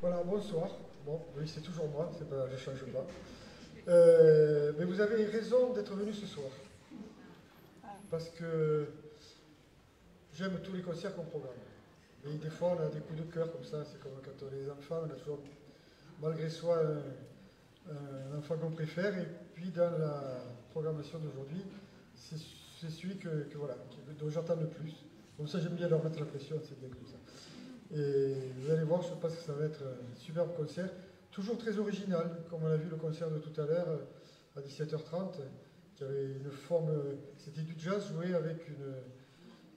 Voilà, bonsoir. Bon, oui, c'est toujours moi, c'est pas, je ne change pas. Mais vous avez raison d'être venu ce soir. Parce que j'aime tous les concerts qu'on programme. Et des fois, on a des coups de cœur comme ça. C'est comme quand on est les enfants, on a toujours, malgré soi, un enfant qu'on préfère. Et puis, dans la programmation d'aujourd'hui, c'est celui voilà, dont j'entends le plus. Comme ça, j'aime bien leur mettre la pression, c'est bien comme ça. Et vous allez voir, je pense que ça va être un superbe concert, toujours très original, comme on a vu le concert de tout à l'heure à 17h30, qui avait une forme, c'était du jazz joué avec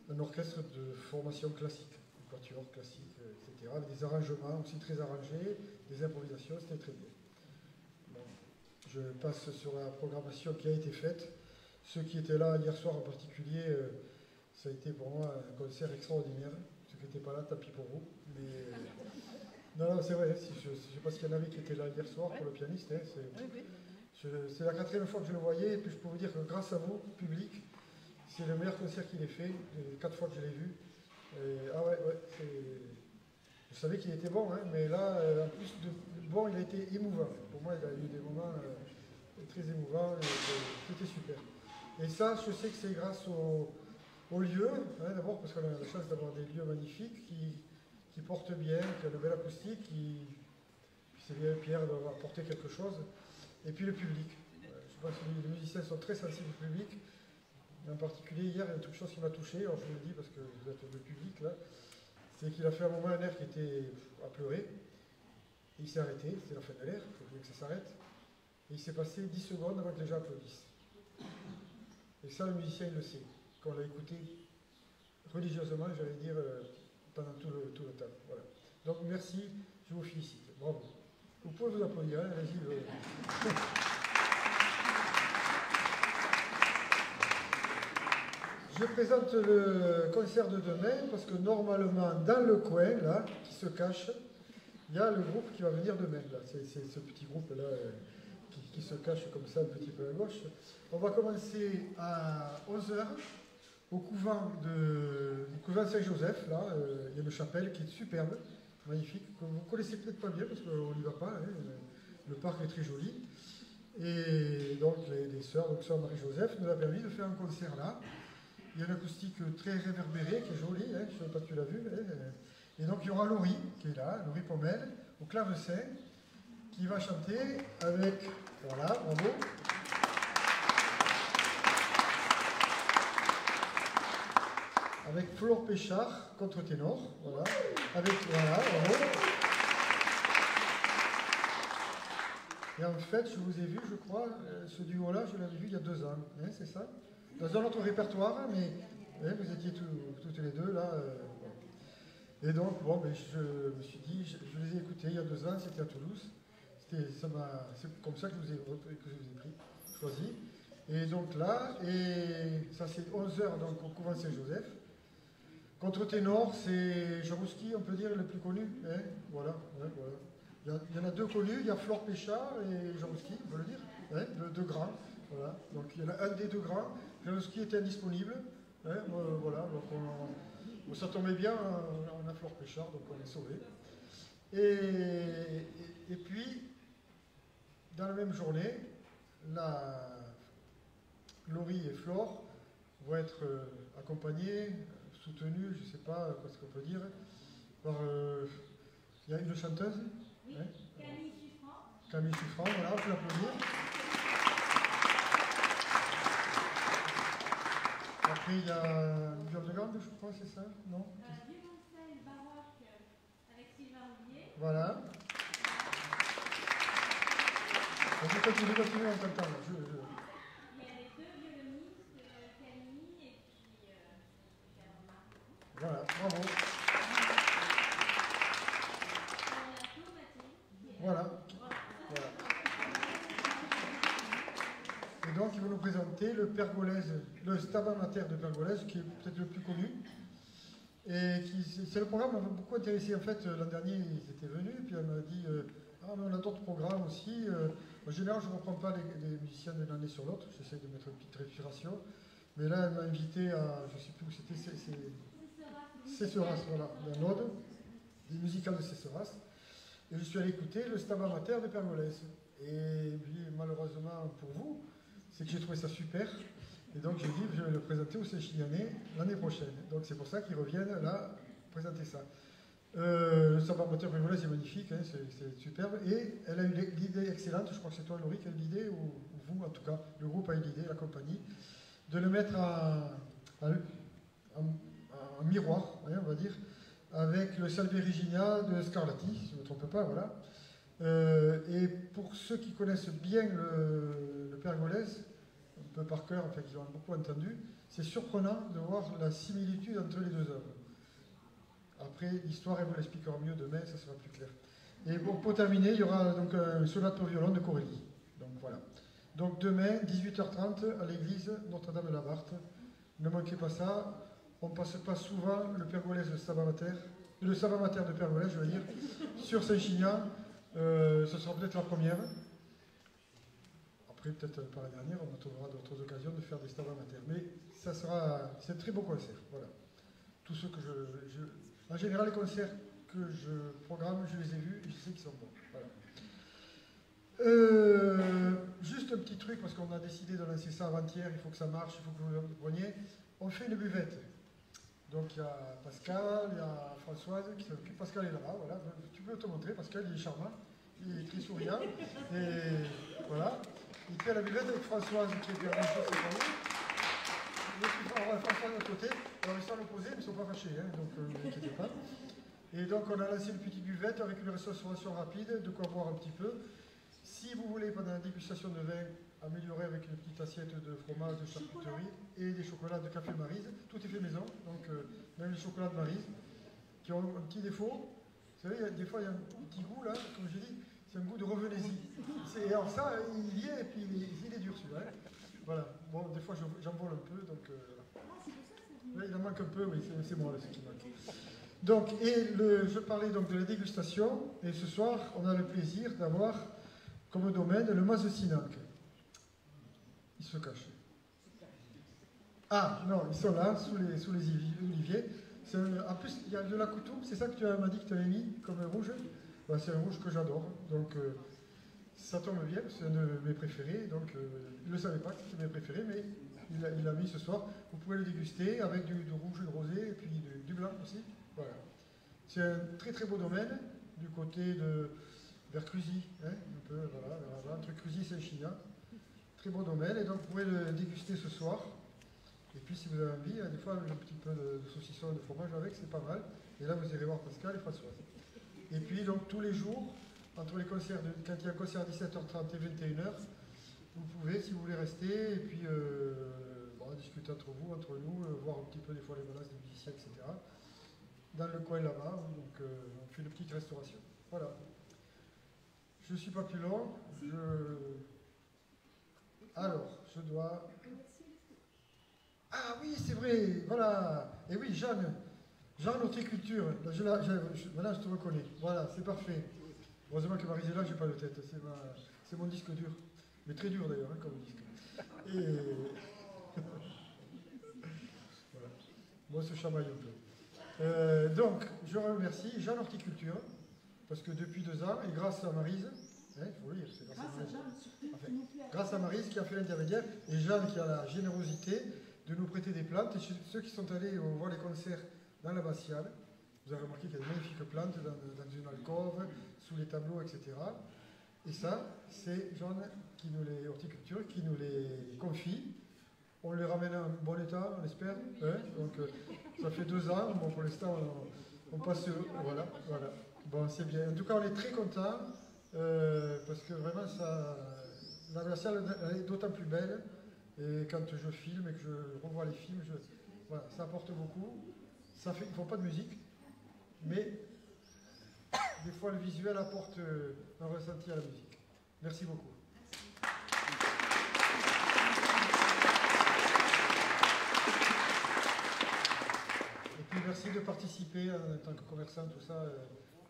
un orchestre de formation classique, une quatuor classique, etc., avec des arrangements aussi très arrangés, des improvisations, c'était très bien. Bon, je passe sur la programmation qui a été faite. Ceux qui étaient là hier soir en particulier, ça a été pour moi un concert extraordinaire. Ceux qui n'étaient pas là, tant pis pour vous. Mais, non, non, c'est vrai, je ne sais pas s'il y en avait qui étaient là hier soir pour le pianiste. Hein, c'est la quatrième fois que je le voyais, et puis je peux vous dire que grâce à vous, public, c'est le meilleur concert qu'il ait fait, les 4 fois que je l'ai vu. Ah ouais, je savais qu'il était bon, hein, mais là, en plus de bon, il a été émouvant. Pour moi, il a eu des moments très émouvants, c'était super. Et ça, je sais que c'est grâce au lieu, hein, d'abord parce qu'on a la chance d'avoir des lieux magnifiques qui portent bien, qui ont une belle acoustique, puis c'est bien Pierre d'avoir apporté quelque chose, et puis le public. Je pense que les musiciens sont très sensibles au public. En particulier, hier, il y a une chose qui m'a touché, alors je vous le dis parce que vous êtes le public là, c'est qu'il a fait un moment un air qui était à pleurer, et il s'est arrêté, c'était la fin de l'air, il faut bien que ça s'arrête, et il s'est passé 10 secondes avant que les gens applaudissent. Et ça, le musicien, il le sait. Quand on l'a écouté religieusement, j'allais dire, pendant tout le temps. Voilà. Donc merci, je vous félicite. Bravo. Vous pouvez vous applaudir, hein, allez-y. Je présente le concert de demain parce que normalement, dans le coin, là, qui se cache, il y a le groupe qui va venir demain. Là. C'est ce petit groupe-là qui se cache comme ça un petit peu à gauche. On va commencer à 11h au couvent Saint-Joseph. Là, il y a une chapelle qui est superbe, magnifique, que vous ne connaissez peut-être pas bien parce qu'on n'y va pas. Hein, le parc est très joli. Et donc les sœurs, donc sœur Marie-Joseph, nous a permis de faire un concert là. Il y a une acoustique très réverbérée, qui est jolie, hein, je ne sais pas si tu l'as vue. Hein. Et donc il y aura Laurie, qui est là, Laurie Pommel, au clavecin, qui va chanter avec, voilà, bravo. Avec Flore Péchard, contre-ténor, voilà. Avec, voilà, bravo. Et en fait, je vous ai vu, je crois, ce duo-là, je l'avais vu il y a 2 ans, hein, c'est ça? Dans un autre répertoire, mais vous étiez toutes les deux là. Et donc, bon, mais je me suis dit, je les ai écoutés il y a 2 ans, c'était à Toulouse. C'est comme ça que je vous ai choisi. Et donc là, et ça c'est 11h donc, au couvent Saint-Joseph. Contre-ténor, c'est Jarouski, on peut dire, le plus connu. Hein, voilà, ouais, voilà. Il y en a 2 connus, il y a Flore Péchard et Jarouski, on peut le dire, hein, 2 grands. Voilà. Donc il y en a un des 2 grands. Jarouski était indisponible. Hein, voilà, donc ça tombait bien, on a Flore Péchard, donc on est sauvé. Et puis, dans la même journée, Laurie et Flore vont être accompagnés, soutenus, je ne sais pas ce qu'on peut dire, par... il y a une chanteuse. Oui, hein, Camille Suffrand. Camille Suffrand, voilà, on peut l'applaudir. Après, il y a Björn, je crois, c'est ça? Non Violoncelle baroque avec Sylvain Roulier. Voilà. Je continue en même temps. Il y a les 2 violonistes, Camille et puis Marc. Voilà, bravo. Voilà. Voilà. Et donc, ils vont nous présenter le Pergolèse, le Stabat Mater de Pergolèse, qui est peut-être le plus connu. Et c'est le programme qui m'a beaucoup intéressé. En fait, l'an dernier, ils étaient venus, et puis elle m'a dit ah, mais on a d'autres programmes aussi. En général, je ne reprends pas les musiciens d'une année sur l'autre, j'essaie de mettre une petite respiration. Mais là, elle m'a invité à, je ne sais plus où c'était, Cesseras, voilà, d'un ode, des musicales de Cesseras. Et je suis allé écouter le Stabat Mater de Pergolèse. Et puis, malheureusement pour vous, c'est que j'ai trouvé ça super. Et donc j'ai dit que je vais le présenter au Saint-Chinianais l'année prochaine. Donc c'est pour ça qu'ils reviennent là présenter ça. Le Stabat Mater de Pergolèse est magnifique, hein, c'est superbe. Et elle a eu l'idée excellente, je crois que c'est toi Laurie qui a eu l'idée, ou vous en tout cas, le groupe a eu l'idée, la compagnie, de le mettre en miroir, hein, on va dire, avec le Salve Regina de Scarlatti, si je ne me trompe pas, voilà. Et pour ceux qui connaissent bien le Pergolèse, un peu par cœur, enfin qui l'ont beaucoup entendu, c'est surprenant de voir la similitude entre les deux œuvres. Après, l'histoire, elle vous l'expliquera mieux demain, ça sera plus clair. Et bon, pour terminer, il y aura donc un sonate pour violon de Corelli. Donc voilà. Donc demain, 18h30, à l'église Notre-Dame de la Barthe. Ne manquez pas ça. On ne passe pas souvent le Pergolèse de Stabat Mater, le Stabat Mater de Pergolèse, je veux dire, sur Saint-Chinian. Ce sera peut-être la première. Après, peut-être pas la dernière, on trouvera d'autres occasions de faire des Stabat Mater. Mais ça sera, c'est un très beau concert. Voilà. Tous ceux que en général, les concerts que je programme, je les ai vus et je sais qu'ils sont bons. Voilà. Juste un petit truc, parce qu'on a décidé de lancer ça avant-hier, il faut que ça marche, il faut que vous le preniez. On fait une buvette. Donc il y a Pascal, il y a Françoise qui s'occupe. Pascal est là-bas, voilà. Tu peux te montrer, Pascal, il est charmant, il est très souriant. Et voilà. Il fait la buvette avec Françoise qui est bien sûr, c'est pas vous. Françoise de côté, alors ils sont opposés, mais ils ne sont pas fâchés, hein, donc ne vous inquiétez pas. Et donc on a lancé une petite buvette avec une restauration rapide, de quoi boire un petit peu. Si vous voulez, pendant la dégustation de vin, améliorer avec une petite assiette de fromage, de charcuterie et des chocolats de café Maryse, tout est fait maison, donc même les chocolats de Maryse, qui ont un petit défaut. Vous savez, des fois il y a un petit goût là, comme j'ai dit, c'est un goût de revenez-y. Alors ça, il y est et puis il est dur celui-là. Hein. Voilà, bon, des fois j'en vole un peu, donc là, il en manque un peu, oui, c'est moi là, ce qui manque. Donc, je parlais donc de la dégustation, et ce soir, on a le plaisir d'avoir comme domaine le Mas de Sinanque. Ils se cachent. Ah, non, ils sont là, sous les oliviers. En plus, il y a de la couture, c'est ça que tu m'as dit que tu avais mis comme rouge. Ben, c'est un rouge que j'adore, donc ça tombe bien, c'est un de mes préférés. Donc, il ne le savait pas que c'était mes préférés, mais il l'a mis ce soir. Vous pouvez le déguster avec du rouge et de rosé, et puis du blanc aussi. Voilà. C'est un très très beau domaine, du côté de vers Cruzy, hein, un peu, voilà, entre Cruzy et Saint-Chinian. Très beau domaine, et donc vous pourrez le déguster ce soir. Et puis si vous avez envie, des fois un petit peu de saucisson et de fromage avec, c'est pas mal. Et là vous irez voir Pascal et Françoise. Et puis donc tous les jours, entre les concerts, quand il y a un concert à 17h30 et 21h, vous pouvez, si vous voulez rester, et puis discuter entre vous, entre nous, voir un petit peu des fois les menaces des musiciens, etc. Dans le coin là-bas, donc on fait une petite restauration. Voilà. Je ne suis pas plus long. Alors, je dois... Ah oui, c'est vrai, voilà. Et oui, Jeanne, Horticulture. Voilà, je te reconnais. Voilà, c'est parfait. Heureusement que Marie-Zéla, je n'ai pas de tête. C'est mon disque dur. Mais très dur d'ailleurs, hein, comme disque. Et... voilà. Moi, ce chamaille un peu. Donc, je remercie Jeanne Horticulture, parce que depuis 2 ans, et grâce à Maryse, hein, il faut lire, c'est grâce à Maryse qui a fait l'intermédiaire, et Jeanne qui a la générosité de nous prêter des plantes. Et ceux qui sont allés voir les concerts dans l'abbatiale, vous avez remarqué qu'il y a de magnifiques plantes dans une alcôve, sous les tableaux, etc. Et ça, c'est Jeanne qui nous les horticulture, qui nous les confie. On les ramène en bon état, on espère. Hein, donc, ça fait 2 ans. Bon, pour l'instant, on passe. Voilà. Bon, c'est bien. En tout cas, on est très contents parce que vraiment, la salle est d'autant plus belle. Et quand je filme et que je revois les films, voilà, ça apporte beaucoup. Il ne faut pas de musique, mais des fois, le visuel apporte un ressenti à la musique. Merci beaucoup. Merci de participer en tant que commerçant, tout ça,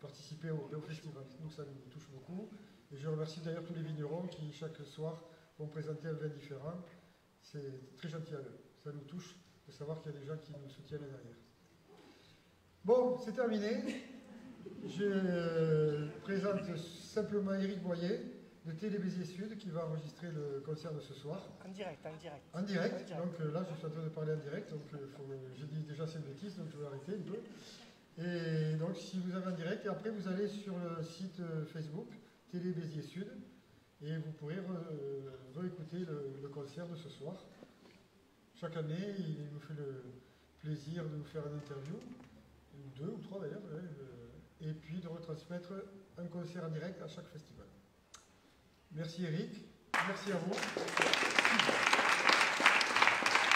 participer au festival. Nous, ça nous touche beaucoup. Et je remercie d'ailleurs tous les vignerons qui, chaque soir, vont présenter un vin différent. C'est très gentil à eux. Ça nous touche de savoir qu'il y a des gens qui nous soutiennent derrière. Bon, c'est terminé. présente simplement Éric Boyer de Télé Béziers Sud qui va enregistrer le concert de ce soir. En direct. En direct. Donc là, je suis en train de parler en direct, donc j'ai dit déjà c'est une bêtise, donc je vais arrêter un peu. Et donc si vous avez en direct, et après vous allez sur le site Facebook Télé Béziers Sud et vous pourrez réécouter le concert de ce soir. Chaque année, il nous fait le plaisir de nous faire une interview, ou deux ou trois d'ailleurs, et puis de retransmettre un concert en direct à chaque festival. Merci Eric, merci à vous.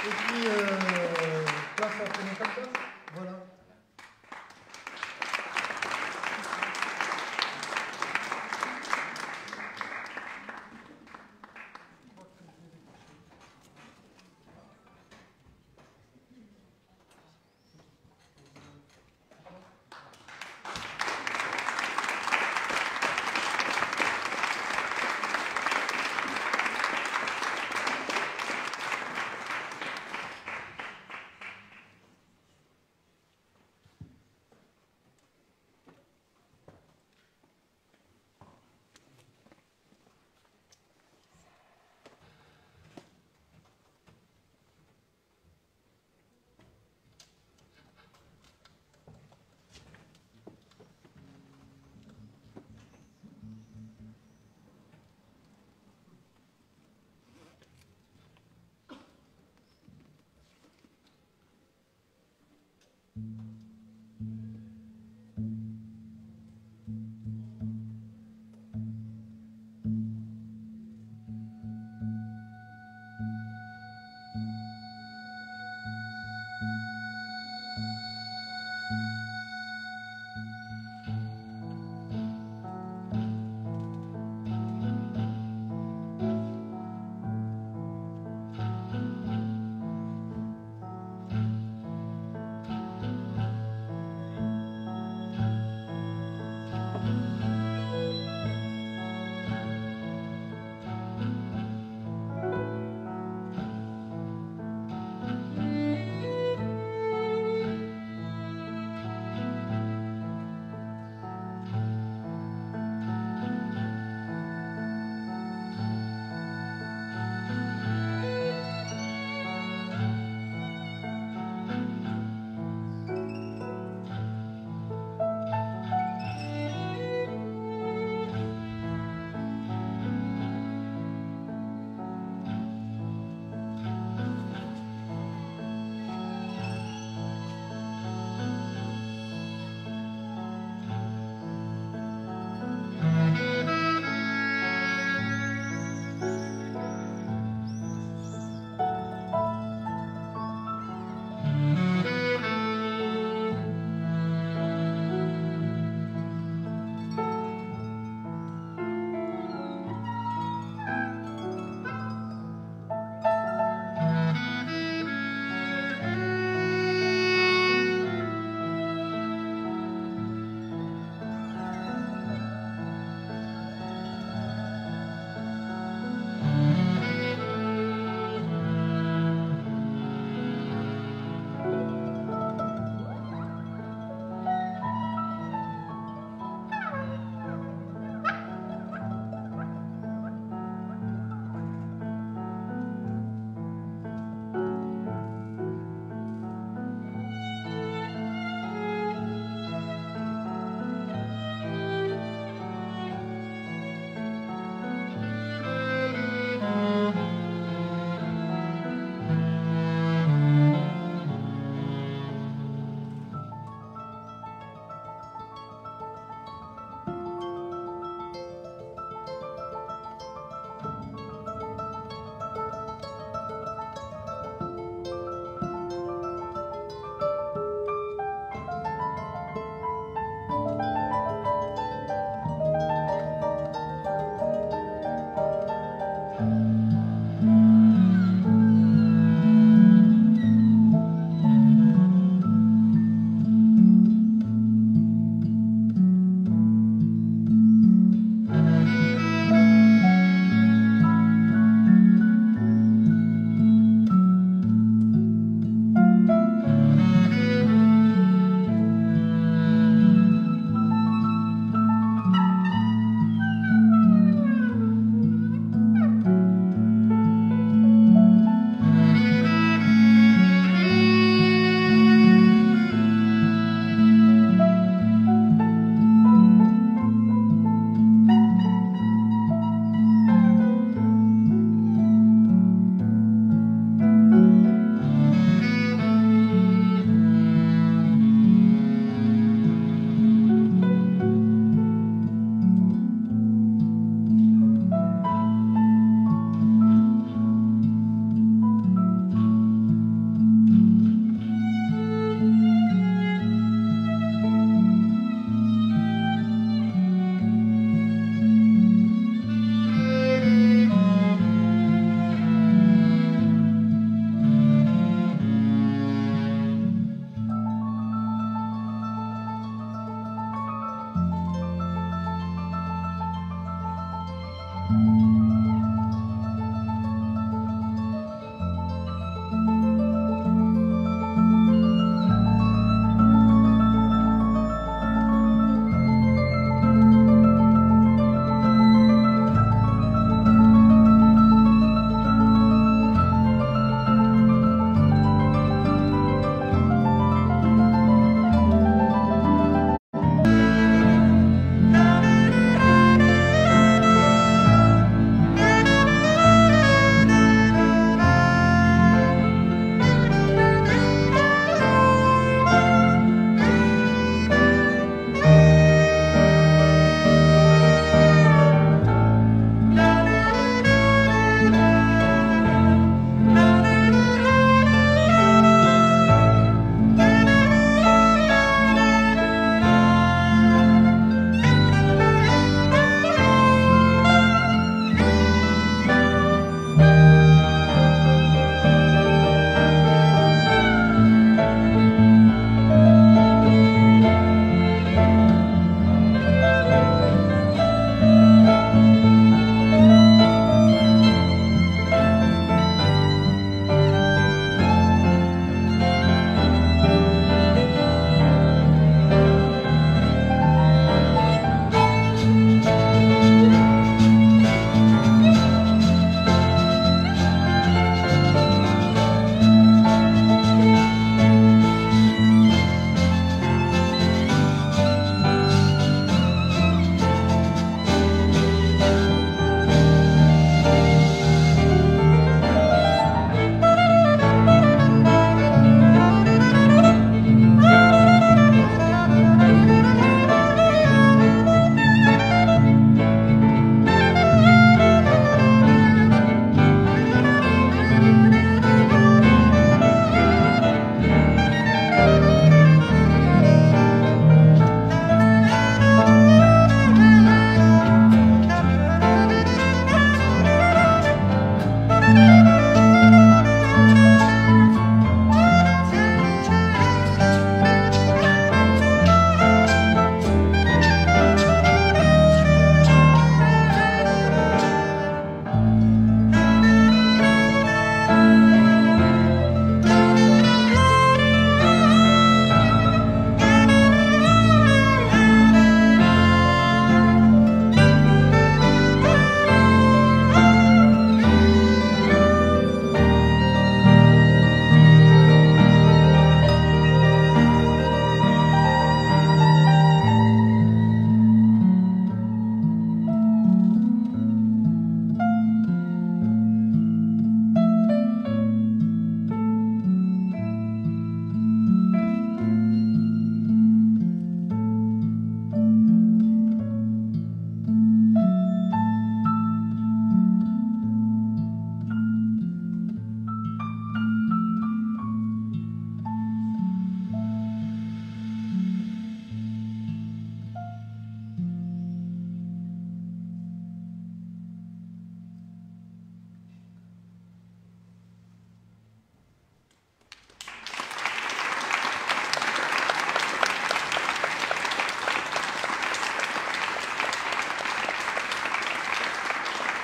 Et puis, place à la première cantate. Voilà.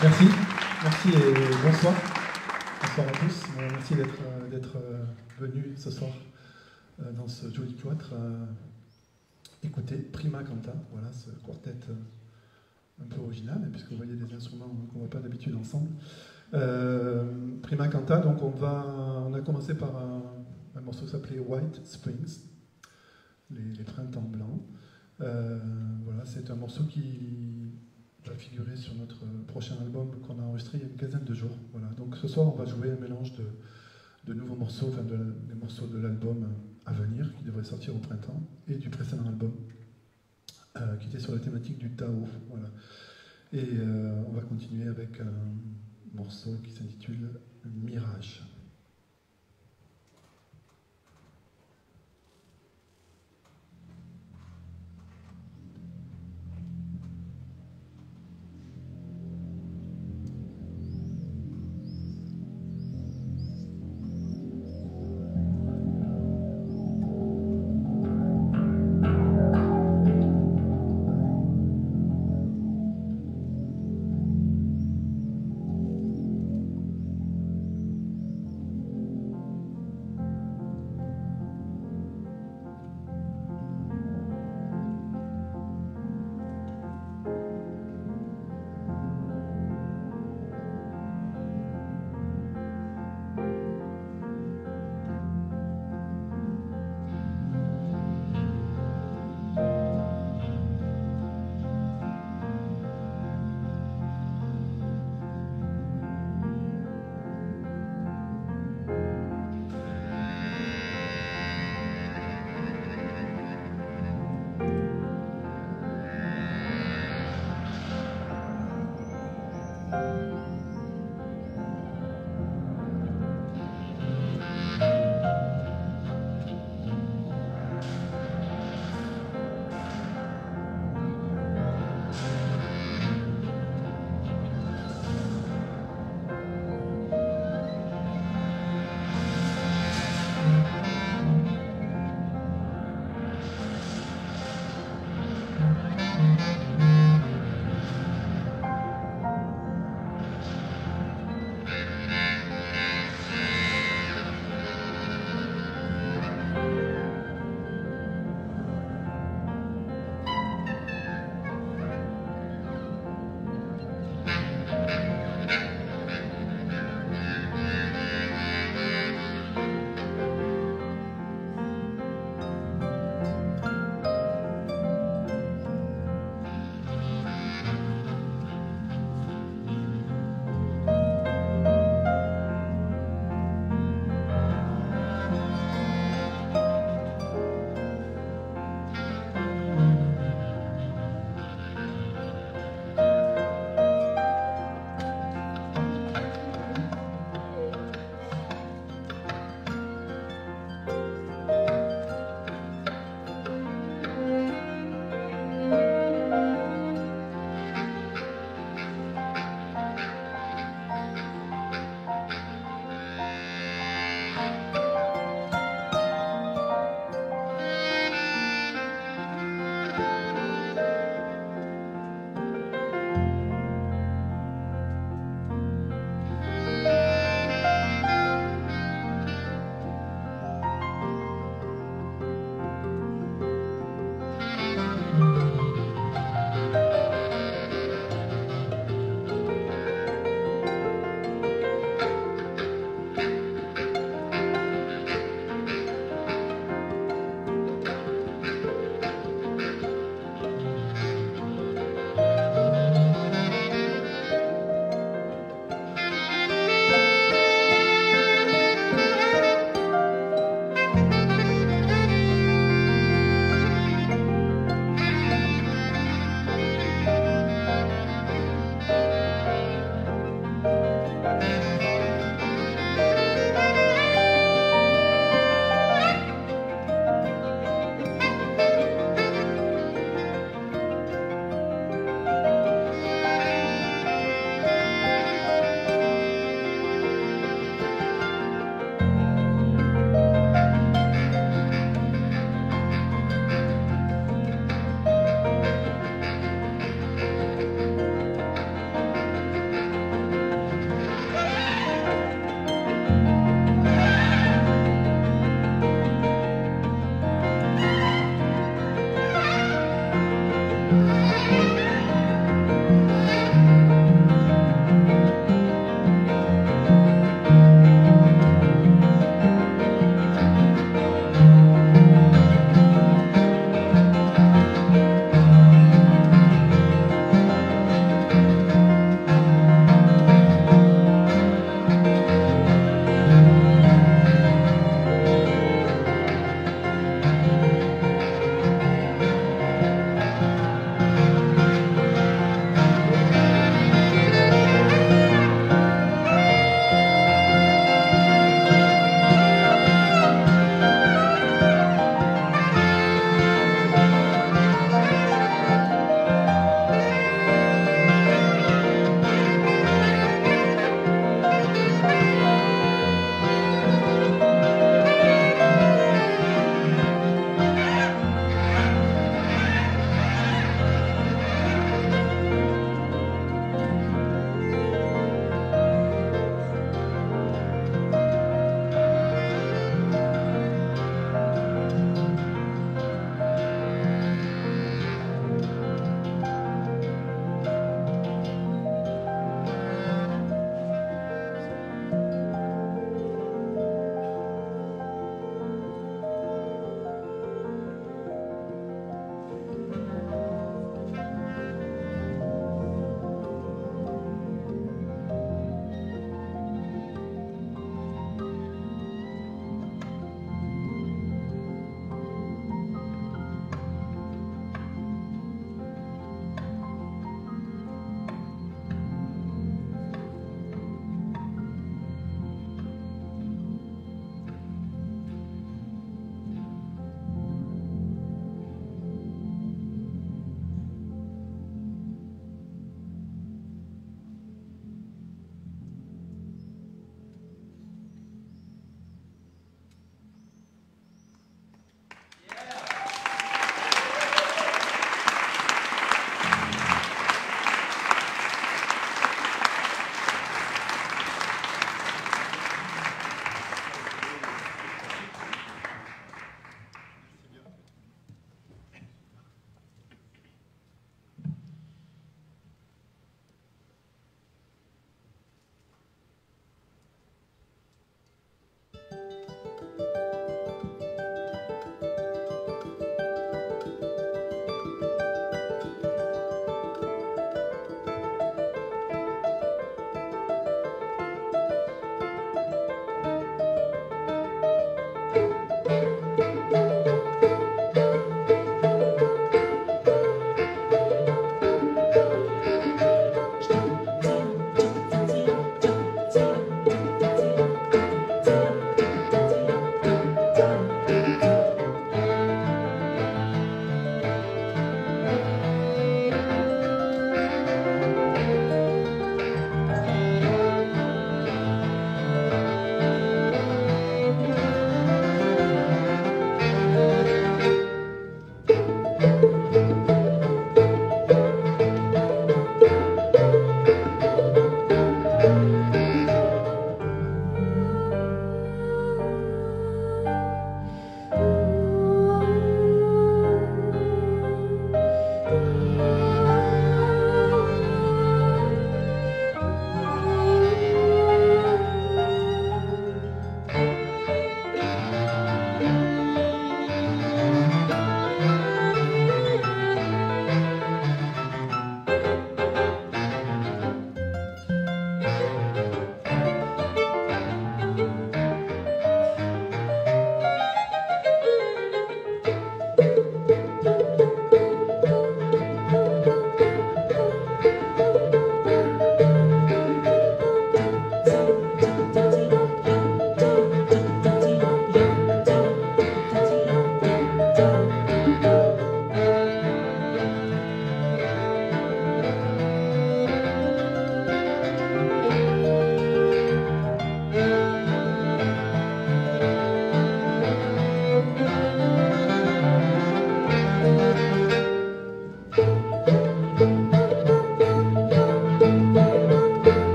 Merci, merci et bonsoir. Bonsoir à tous. Merci d'être venus ce soir dans ce joli cloître. Écoutez, Prima Canta, voilà ce quartet un peu original, puisque vous voyez des instruments qu'on ne voit pas d'habitude ensemble. Prima Canta, donc on a commencé par un morceau qui s'appelait White Springs, les printemps blancs. Voilà, c'est un morceau qui va figurer sur notre prochain album qu'on a enregistré il y a une quinzaine de jours. Voilà. Donc ce soir, on va jouer un mélange de nouveaux morceaux, enfin des morceaux de l'album à venir, qui devrait sortir au printemps, et du précédent album, qui était sur la thématique du Tao. Voilà. Et on va continuer avec un morceau qui s'intitule Mirage.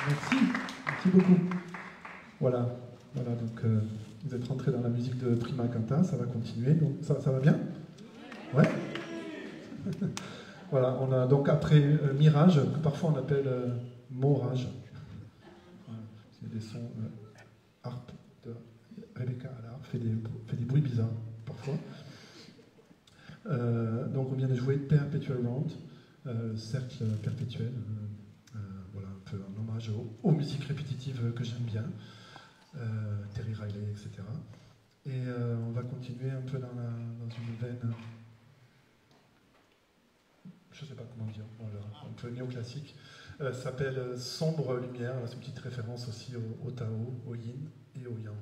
Merci beaucoup. Voilà, donc vous êtes rentrés dans la musique de Prima Canta, ça va continuer, donc ça va bien? Ouais. Voilà, on a donc après Mirage, que parfois on appelle Morage. Voilà, c'est des sons harpe de Rebecca à l'harpe, fait des bruits bizarres parfois. Donc on vient de jouer Perpetual Round, cercle perpétuel, voilà, un peu un hommage aux musiques répétitives que j'aime bien, Terry Riley, etc. Et on va continuer un peu dans une veine, je ne sais pas comment dire, voilà, un peu néoclassique. Ça s'appelle Sombre Lumière, c'est une petite référence aussi au Tao, au Yin et au Yang.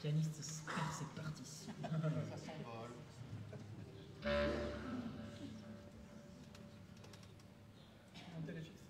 pianiste perd ses partitions. Ça s'envole. Montez les fils.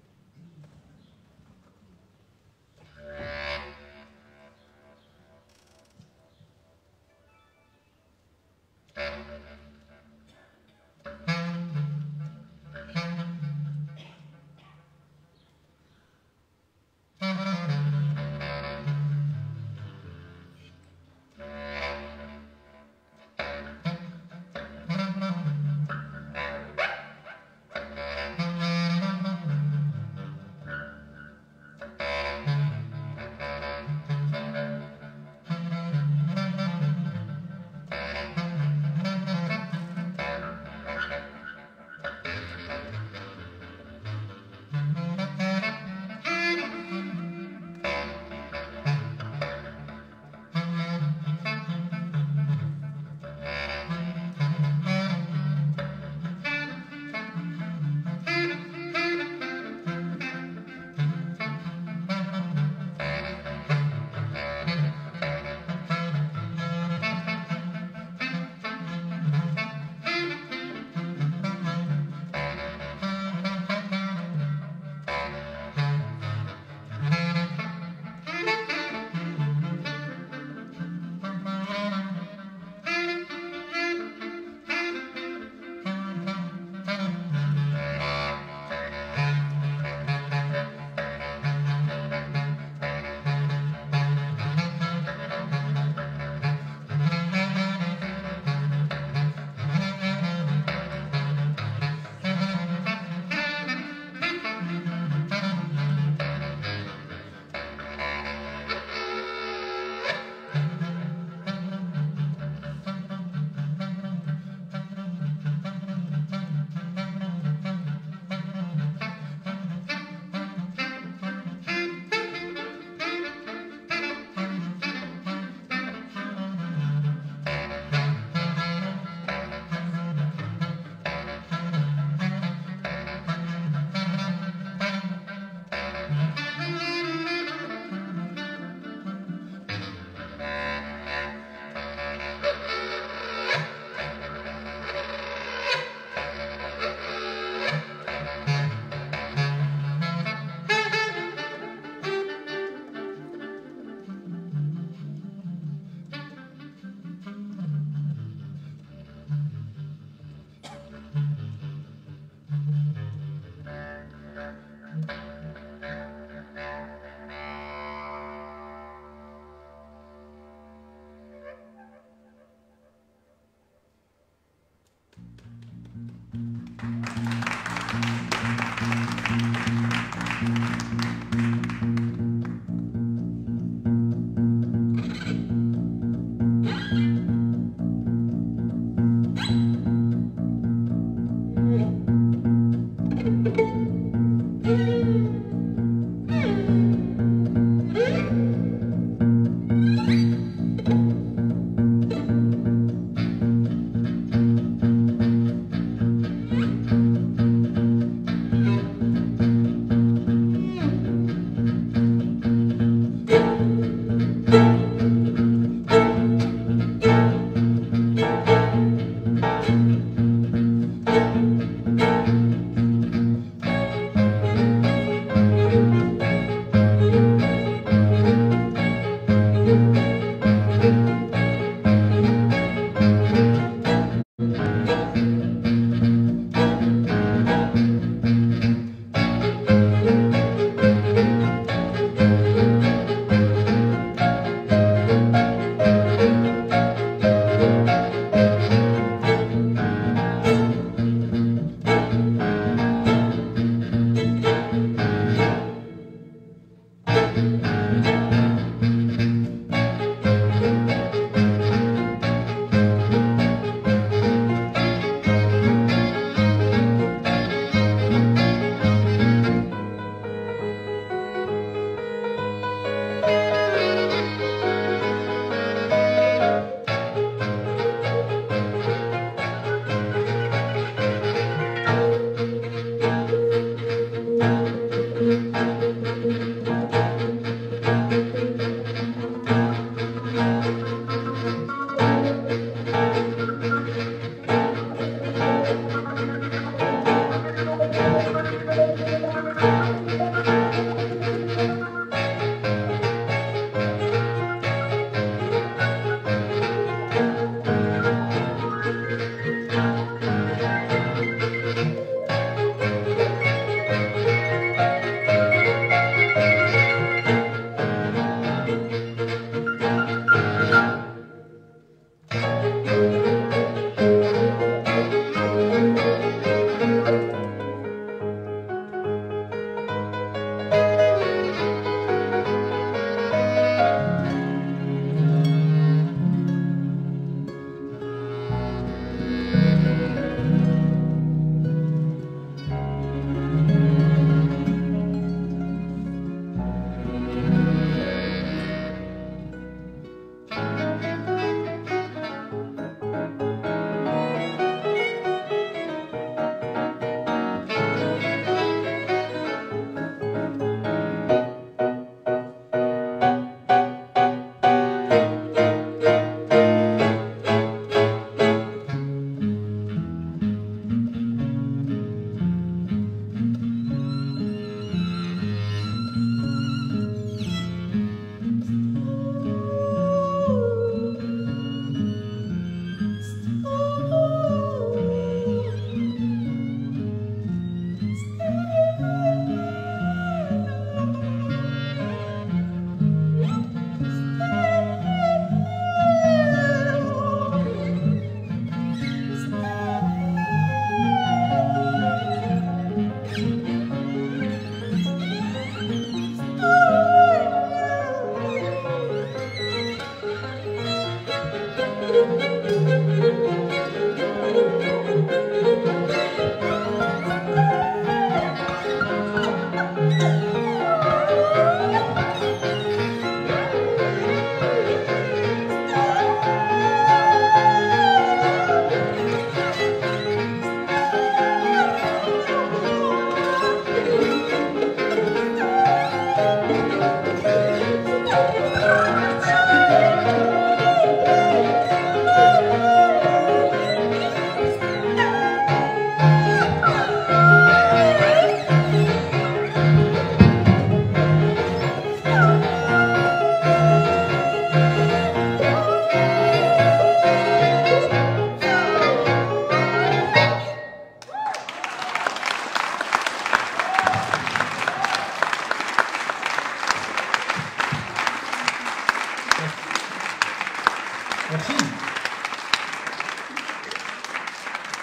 Merci.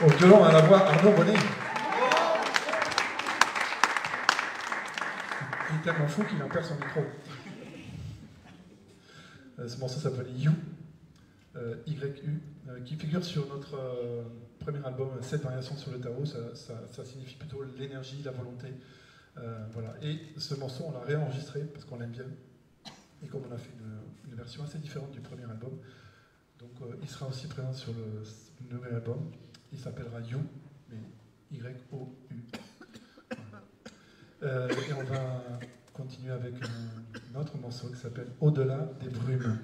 Au violon, à la voix, Arnaud Bonnet. Il est tellement fou qu'il en perd son micro. Ce morceau s'appelle You, YU, qui figure sur notre premier album, 7 variations sur le tarot. Ça signifie plutôt l'énergie, la volonté. Voilà. Et ce morceau, on l'a réenregistré parce qu'on l'aime bien. Et comme on a fait une version assez différente du premier album, donc il sera aussi présent sur le nouvel album. Il s'appellera You, mais Y-O-U. Et on va continuer avec un autre morceau qui s'appelle Au-delà des brumes.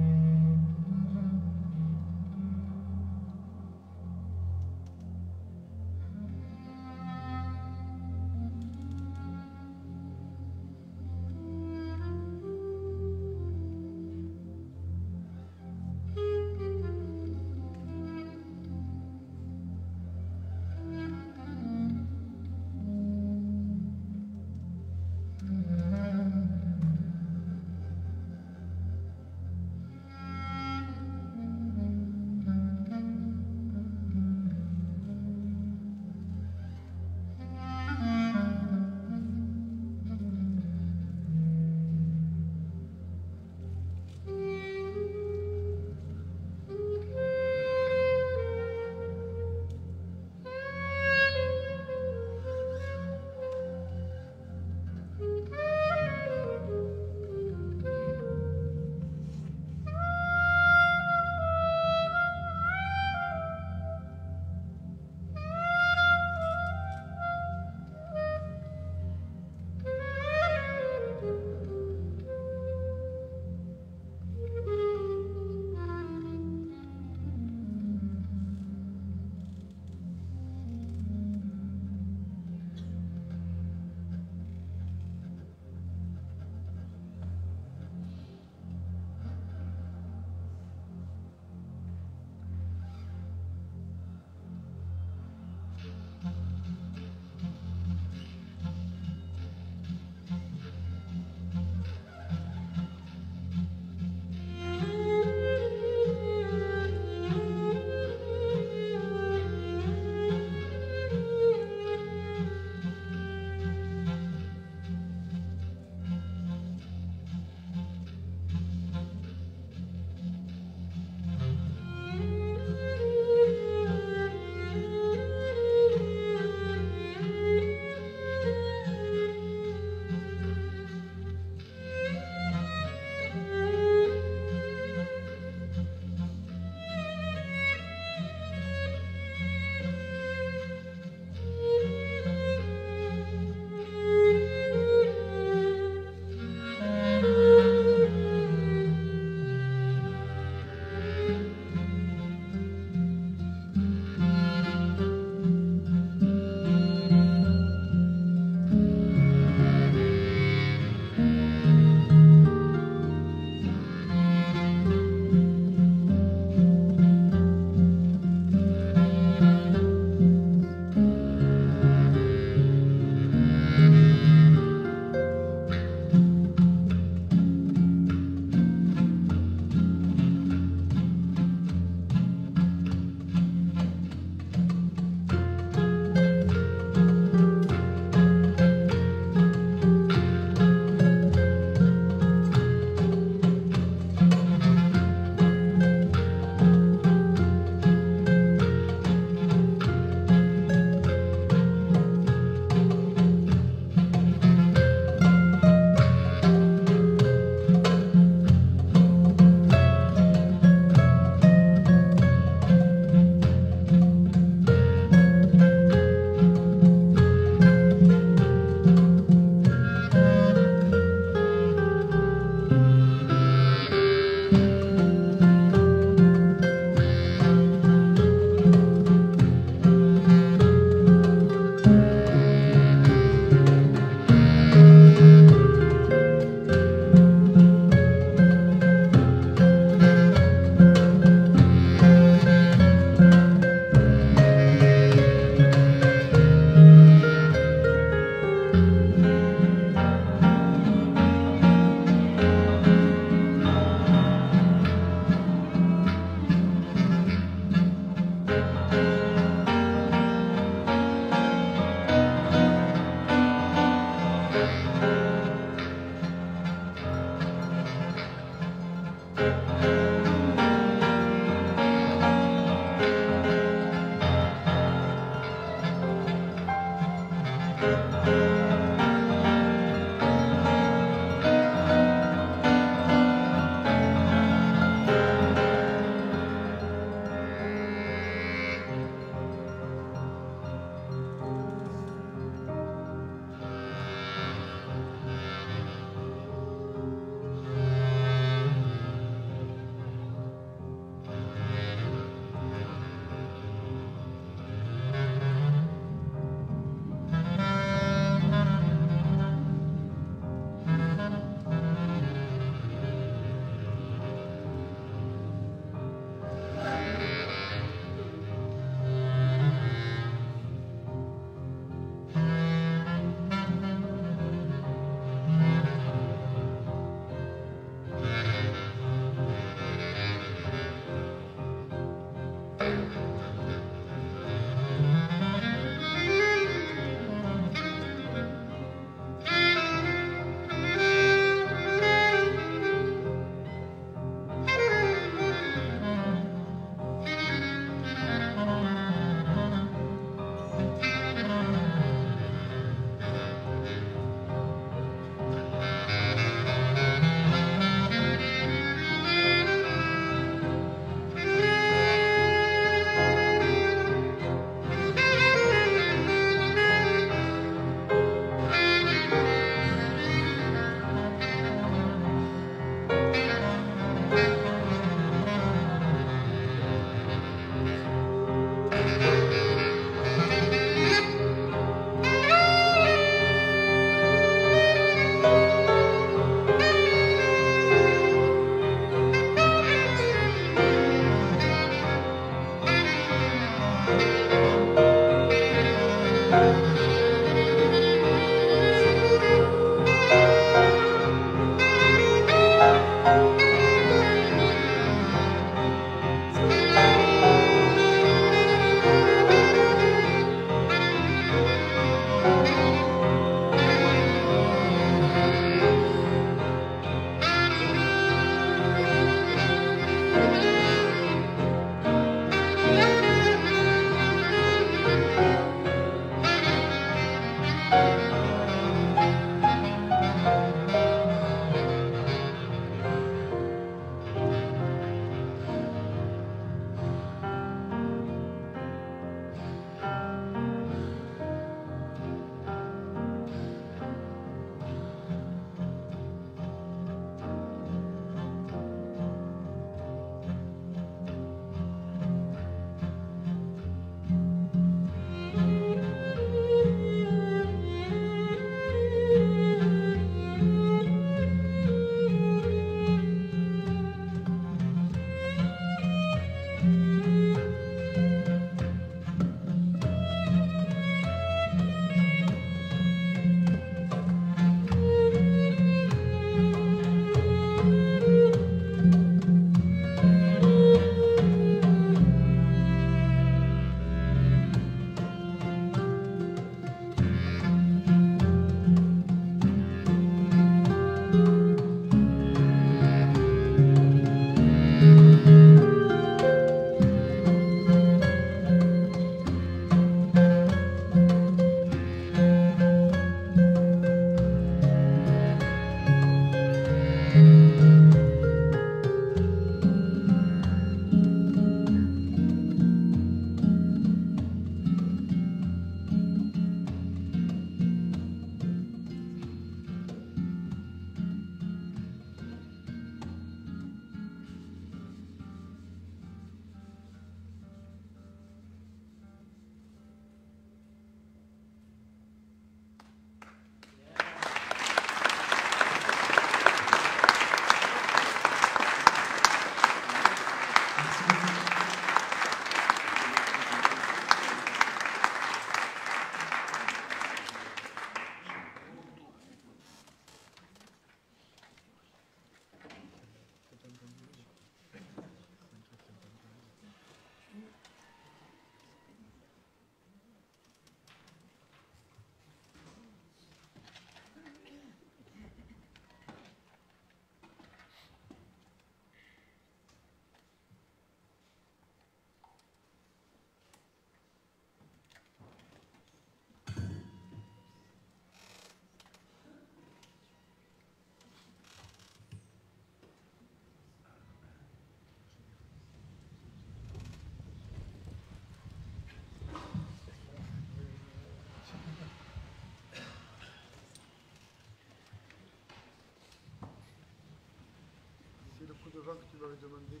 devant que tu m'avais demandé.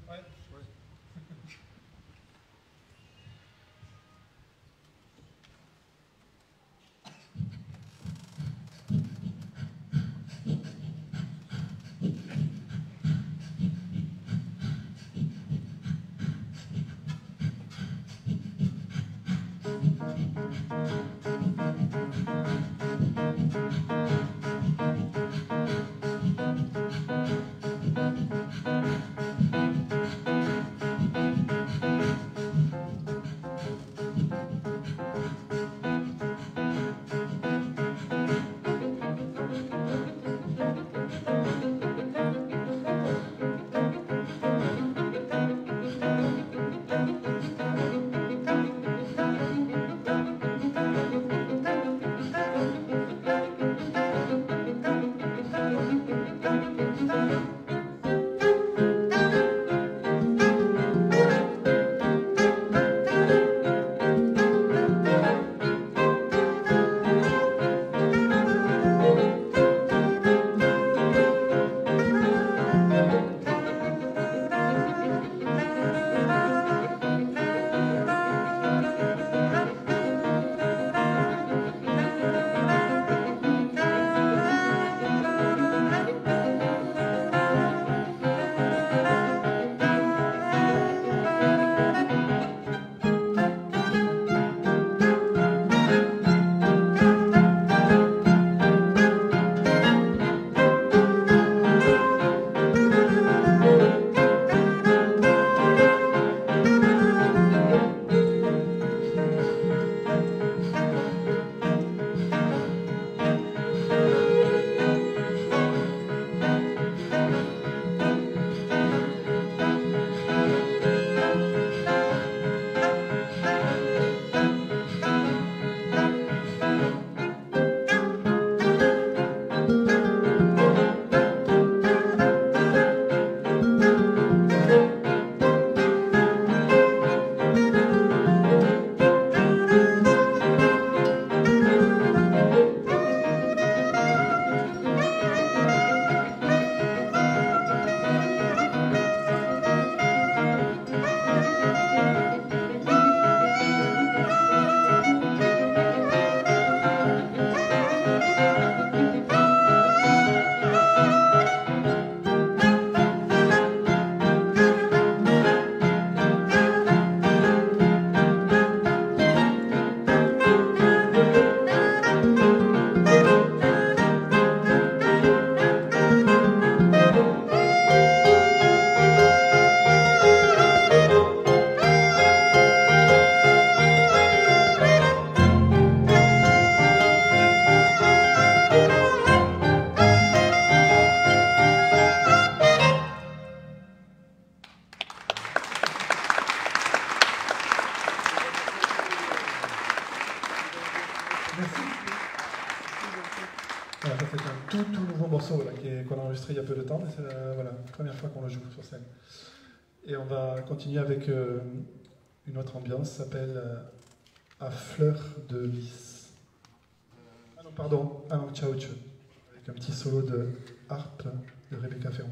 Ouais. Ouais. Voilà, ça c'est un tout nouveau morceau là, qu'on a enregistré il y a peu de temps, mais c'est voilà, la première fois qu'on le joue sur scène. Et on va continuer avec une autre ambiance, ça s'appelle À fleur de lys. Ah non, pardon, Ah non, Ciao Ciao, avec un petit solo de harpe de Rebecca Ferron.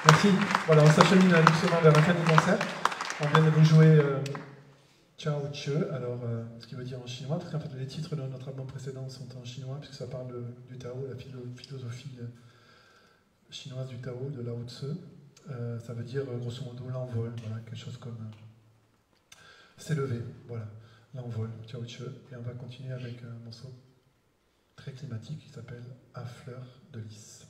Merci. Voilà, on s'achemine doucement vers la fin du concert. On vient de vous jouer Chao Che, alors ce qui veut dire en chinois, parce qu'en fait les titres de notre album précédent sont en chinois, puisque ça parle du Tao, la philosophie chinoise du Tao, de Lao Tzu. Ça veut dire grosso modo l'envol, voilà, quelque chose comme s'élever, voilà, l'envol, Chao Che. Et on va continuer avec un morceau très climatique qui s'appelle À fleur de lys.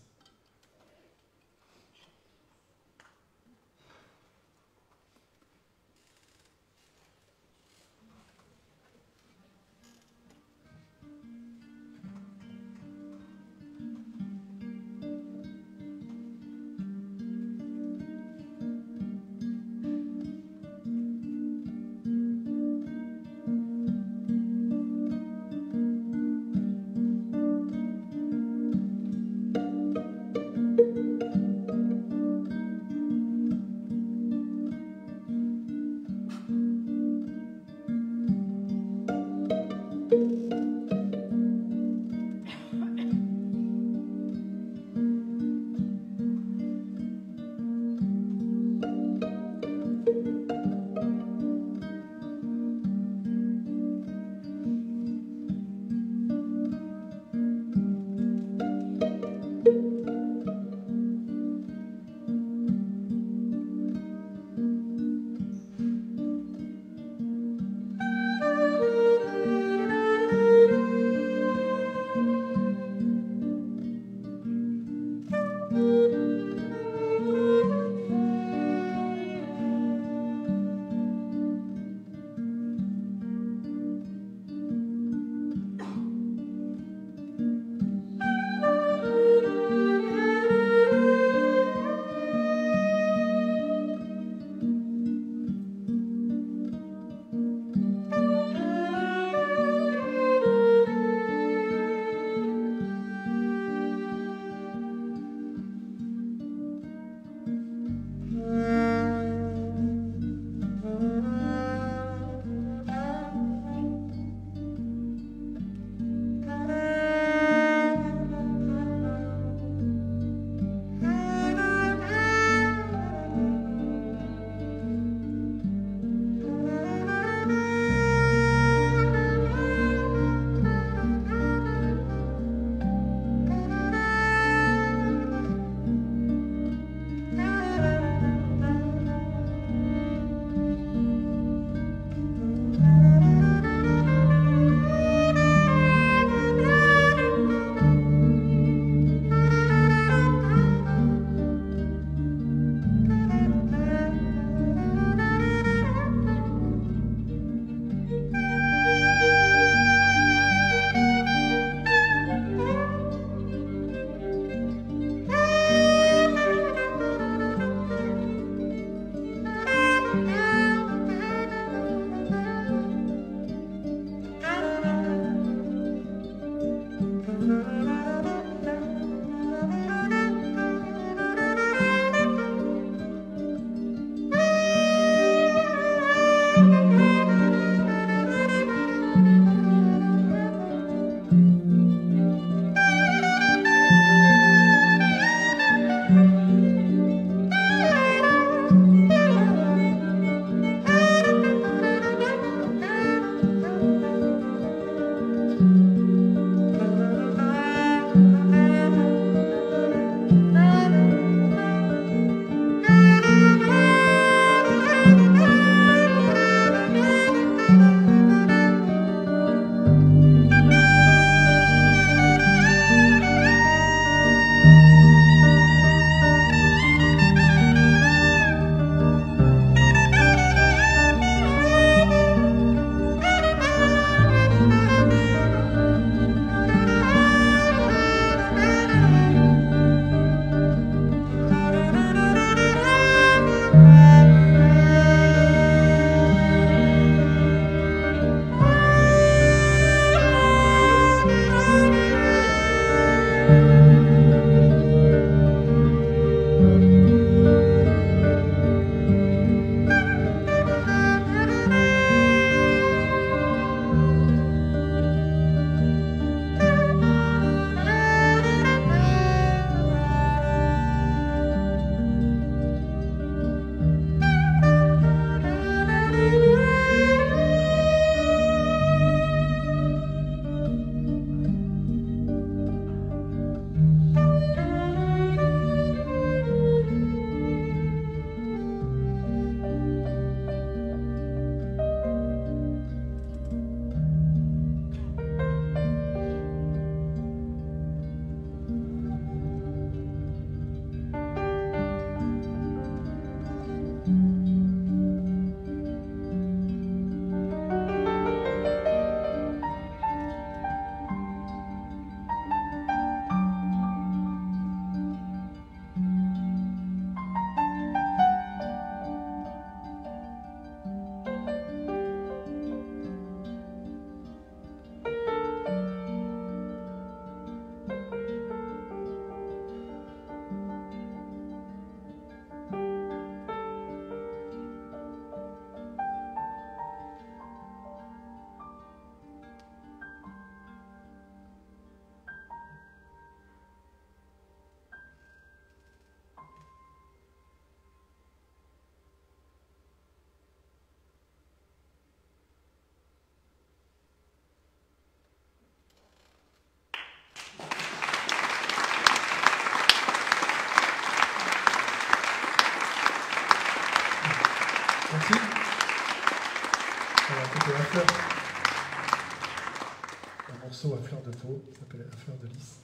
un morceau à fleur de peau, qui s'appelle À fleur de lys.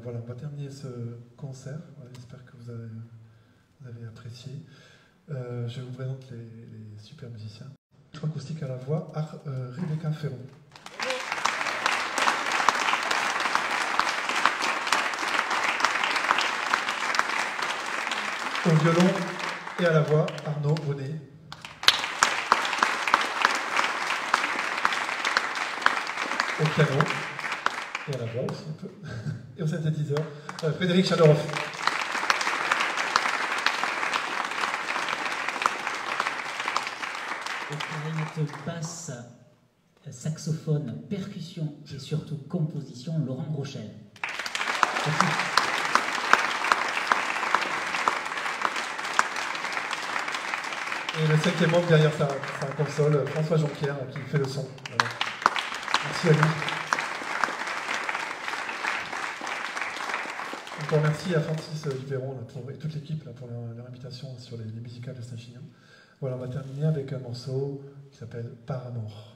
Voilà, on va terminer ce concert. Voilà, j'espère que vous avez apprécié. Je vous présente les super musiciens. Acoustique à la voix, Rebecca Ferron. Au violon et à la voix, Arnaud Bonnet. Au piano et à la voix aussi un peu. Et au synthétiseur, Frédéric Chadorov. Au clarinette basse, saxophone, percussion et surtout composition, Laurent Rochelle. Merci. Et le cinquième membre derrière sa console, François Jonquière, qui fait le son. Voilà. Merci à lui. Encore merci à Francis Duperron et toute l'équipe pour leur invitation sur les musicales de Saint-Chinian. Voilà, on va terminer avec un morceau qui s'appelle Par amour.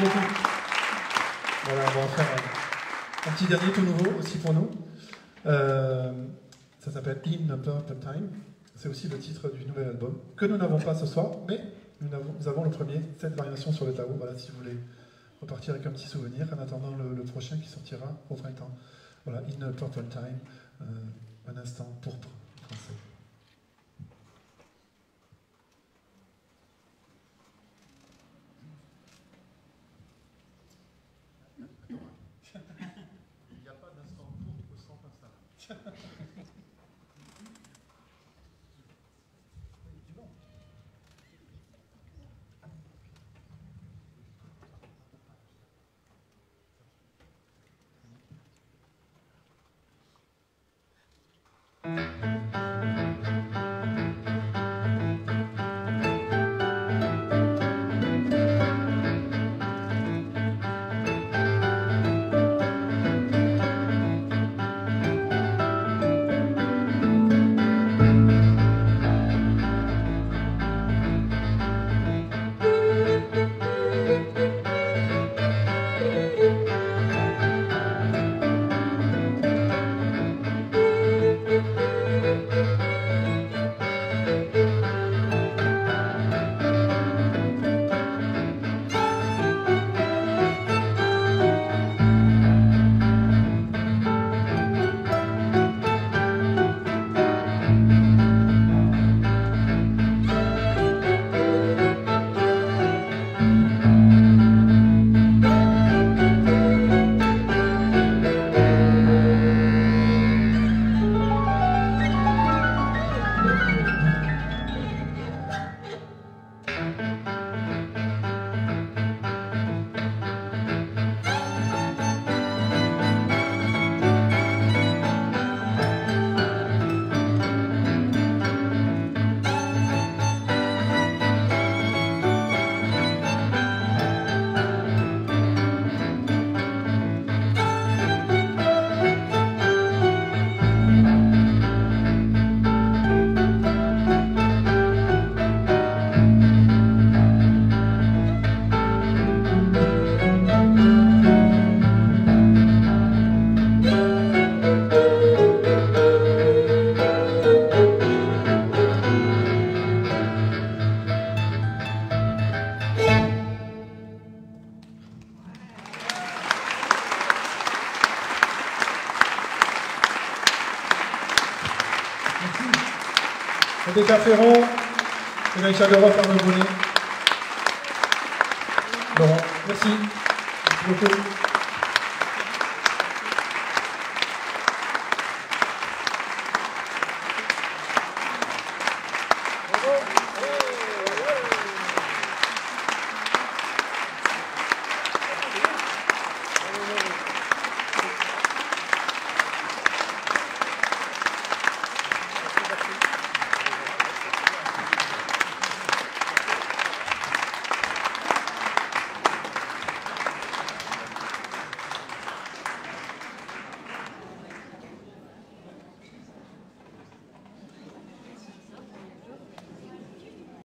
beaucoup. Voilà, on va en faire un petit dernier tout nouveau aussi pour nous. Ça s'appelle In a Purple Time. C'est aussi le titre du nouvel album que nous n'avons pas ce soir, mais nous avons le premier, cette variation sur le Tao. Voilà, si vous voulez repartir avec un petit souvenir en attendant le prochain qui sortira au printemps. Voilà, In a Purple Time, un instant pourpre français. Il n'y a pas d'instant pourpre sans instant. Rebecca Ferron, Enaïcha Leroy, Arnaud Bonnet. Laurent, merci. Merci beaucoup.